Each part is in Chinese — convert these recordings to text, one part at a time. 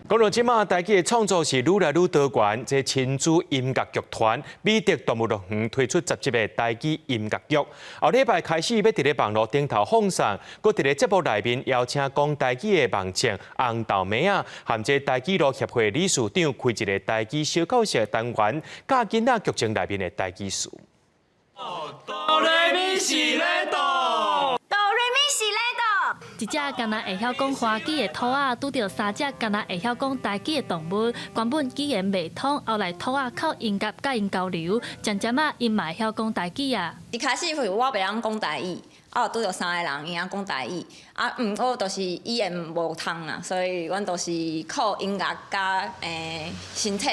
讲到即马，台剧的创作是愈来愈多元。这亲子音乐剧团美德动物乐园推出10集的台剧音乐剧，后礼拜开始要伫咧网络顶头放送，佮伫咧节目内面邀请讲台剧的梦情红豆妹啊，含这台剧路协会理事长开一个台剧小教室的单元，教囡仔剧情内面的台剧词。哆来咪西来哆，哆瑞咪西来哆。一只敢若会晓讲花语的兔仔，拄着3只敢若会晓讲台语的动物，原本语言袂通，后来兔仔靠音乐甲因交流，渐渐啊，因嘛会晓讲台语啊。一开始我袂晓讲台语，拄着3个人伊讲台语，毋过就是语言无通啦，所以阮都是靠音乐甲身体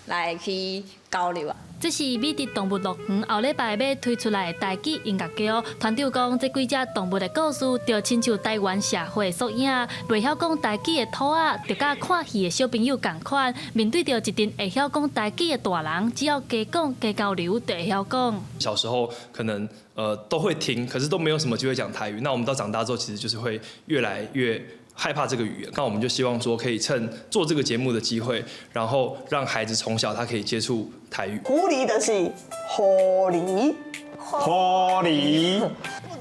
来去交流啊。这是美德动物乐园后礼拜要推出来的台剧音乐剧。团长讲，这几只动物的故事，就亲像台湾社会缩影。袂晓讲台语的兔仔，就甲看戏的小朋友同款，面对着一群会晓讲台语的大人，只要加讲加交流，就会晓讲。小时候可能都会听，可是都没有什么机会讲台语。那我们到长大之后，其实就是会越来越害怕这个语言。那我们就希望说，可以趁做这个节目的机会，然后让孩子从小他可以接触台语。狐狸的是狐狸，狐狸。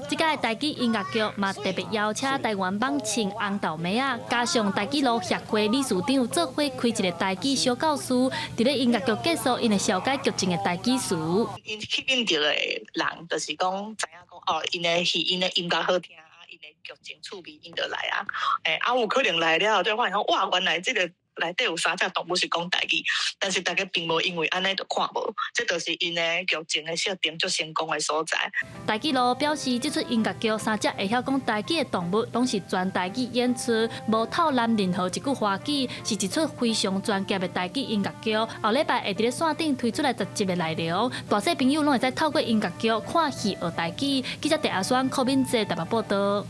这届台剧音乐剧嘛特别邀请台湾网青红豆妹啊，加上台剧路协会理事长做伙开一个台剧小教室，伫咧音乐剧结束，因会小解剧情的台剧词。因吸引到的人，就是讲知影讲因的戏、因的音乐好听。因的剧情趣味，因就来啊！有可能来了，就发现哇，原来这个内底有3只动物是讲台语，但是大家并无因为安尼就看无，这就是因的剧情的设定最成功的所在。台剧路表示，这出音乐剧3只会晓讲台语的动物，拢是全台语演出，无透揽任何一句华语，是一出非常专业的台剧音乐剧。后礼拜会伫咧线顶推出来10集的内容，大小朋友拢会再透过音乐剧看戏学台语。记者陈阿双、柯敏哲台北报道。